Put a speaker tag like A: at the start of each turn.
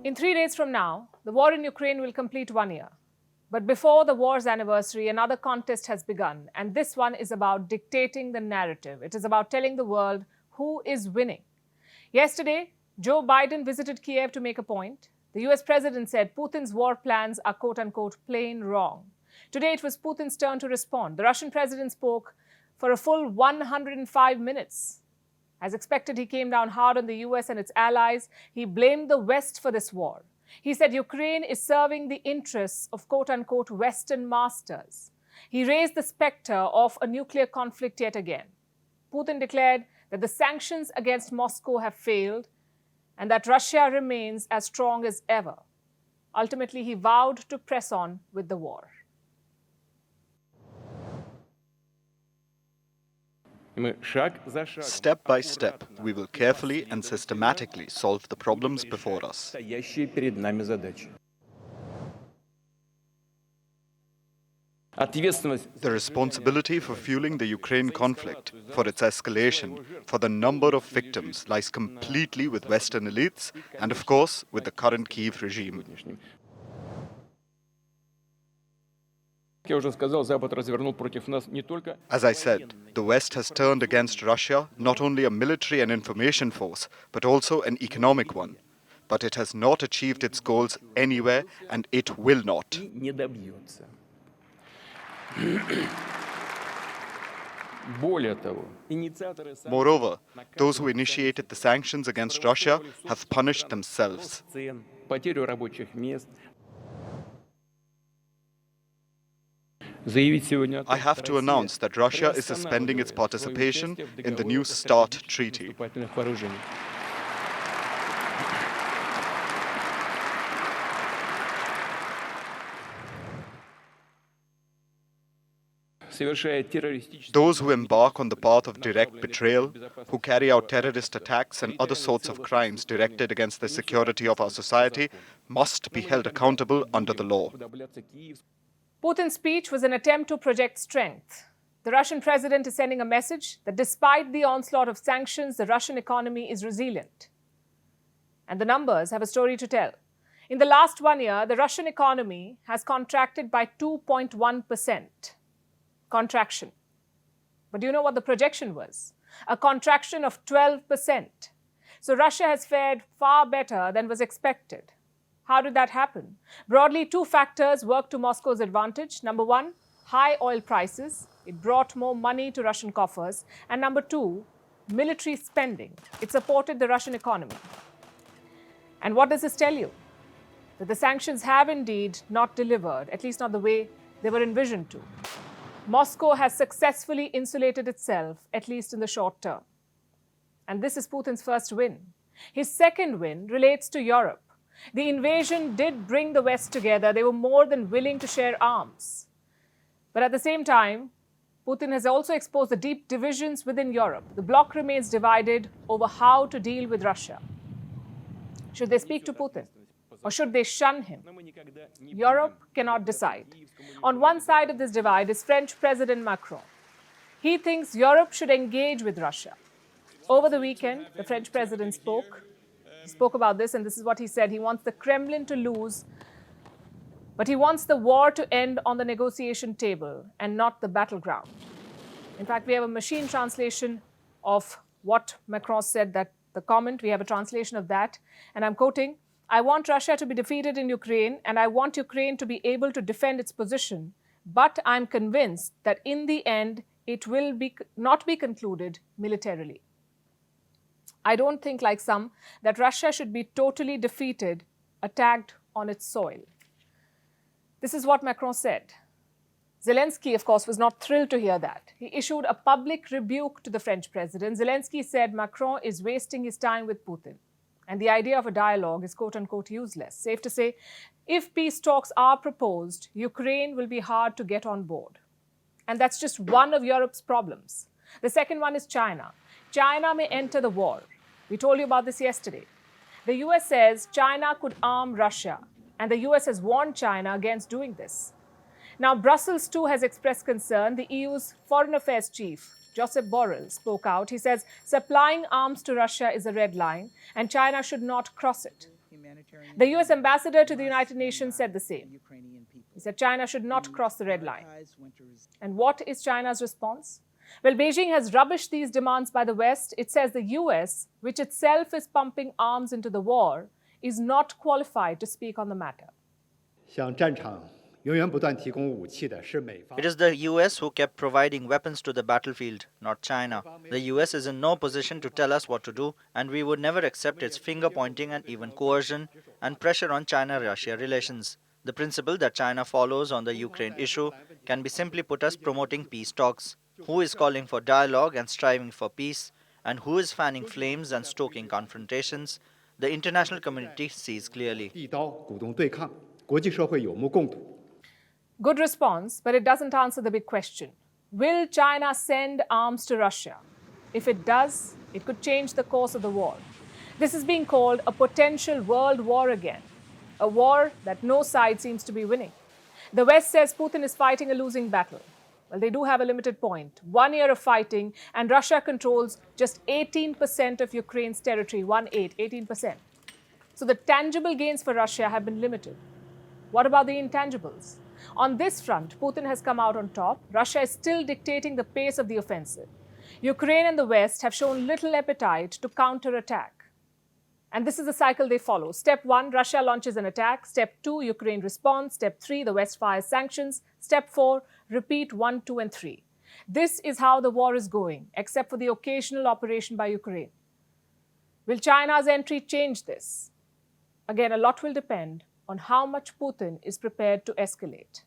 A: In 3 days from now, the war in Ukraine will complete 1 year. But before the war's anniversary, another contest has begun, and this one is about dictating the narrative. It is about telling the world who is winning. Yesterday, Joe Biden visited Kyiv to make a point. The US president said Putin's war plans are quote-unquote plain wrong. Today, it was Putin's turn to respond. The Russian president spoke for a full 105 minutes. As expected, he came down hard on the US and its allies. He blamed the West for this war. He said Ukraine is serving the interests of quote-unquote Western masters. He raised the specter of a nuclear conflict yet again. Putin declared that the sanctions against Moscow have failed and that Russia remains as strong as ever. Ultimately, he vowed to press on with the war.
B: Step by step, we will carefully and systematically solve the problems before us. The responsibility for fueling the Ukraine conflict, for its escalation, for the number of victims lies completely with Western elites and, of course, with the current Kyiv regime. As I said, the West has turned against Russia not only a military and information force, but also an economic one. But it has not achieved its goals anywhere, and it will not. Moreover, those who initiated the sanctions against Russia have punished themselves. I have to announce that Russia is suspending its participation in the New START treaty. Those who embark on the path of direct betrayal, who carry out terrorist attacks and other sorts of crimes directed against the security of our society, must be held accountable under the law.
A: Putin's speech was an attempt to project strength. The Russian president is sending a message that despite the onslaught of sanctions, the Russian economy is resilient. And the numbers have a story to tell. In the last 1 year, the Russian economy has contracted by 2.1%. Contraction. But do you know what the projection was? A contraction of 12%. So Russia has fared far better than was expected. How did that happen? Broadly, two factors worked to Moscow's advantage. Number one, high oil prices. It brought more money to Russian coffers. And number two, military spending. It supported the Russian economy. And what does this tell you? That the sanctions have indeed not delivered, at least not the way they were envisioned to. Moscow has successfully insulated itself, at least in the short term. And this is Putin's first win. His second win relates to Europe. The invasion did bring the West together. They were more than willing to share arms. But at the same time, Putin has also exposed the deep divisions within Europe. The bloc remains divided over how to deal with Russia. Should they speak to Putin? Or should they shun him? Europe cannot decide. On one side of this divide is French President Macron. He thinks Europe should engage with Russia. Over the weekend, the French president spoke. He spoke about this, and this is what he said. He wants the Kremlin to lose, but he wants the war to end on the negotiation table and not the battleground. In fact, we have a machine translation of what Macron said, that the comment. We have a translation of that, and I'm quoting, "I want Russia to be defeated in Ukraine, and I want Ukraine to be able to defend its position. But I'm convinced that in the end, it will not be concluded militarily. I don't think, like some, that Russia should be totally defeated, attacked on its soil." This is what Macron said. Zelensky, of course, was not thrilled to hear that. He issued a public rebuke to the French president. Zelensky said Macron is wasting his time with Putin. And the idea of a dialogue is quote-unquote useless. Safe to say, if peace talks are proposed, Ukraine will be hard to get on board. And that's just one of Europe's problems. The second one is China. China may enter the war. We told you about this yesterday. The US says China could arm Russia, and the US has warned China against doing this. Now, Brussels too has expressed concern. The EU's Foreign Affairs Chief, Josep Borrell, spoke out. He says supplying arms to Russia is a red line and China should not cross it. The US ambassador to the United Nations said the same. He said China should not cross the red line. And what is China's response? Well, Beijing has rubbished these demands by the West. It says the US, which itself is pumping arms into the war, is not qualified to speak on the matter.
C: It is the US who kept providing weapons to the battlefield, not China. The US is in no position to tell us what to do, and we would never accept its finger-pointing and even coercion and pressure on China-Russia relations. The principle that China follows on the Ukraine issue can be simply put as promoting peace talks. Who is calling for dialogue and striving for peace, and who is fanning flames and stoking confrontations, the international community sees clearly.
A: Good response, but it doesn't answer the big question. Will China send arms to Russia? If it does, it could change the course of the war. This is being called a potential world war again, a war that no side seems to be winning. The West says Putin is fighting a losing battle. Well, they do have a limited point. 1 year of fighting, and Russia controls just 18% of Ukraine's territory, 18%. So the tangible gains for Russia have been limited. What about the intangibles? On this front, Putin has come out on top. Russia is still dictating the pace of the offensive. Ukraine and the West have shown little appetite to counterattack. And this is the cycle they follow. Step 1, Russia launches an attack. Step 2, Ukraine responds. Step 3, the West fires sanctions. Step 4, repeat 1, 2, and 3. This is how the war is going, except for the occasional operation by Ukraine. Will China's entry change this? Again, a lot will depend on how much Putin is prepared to escalate.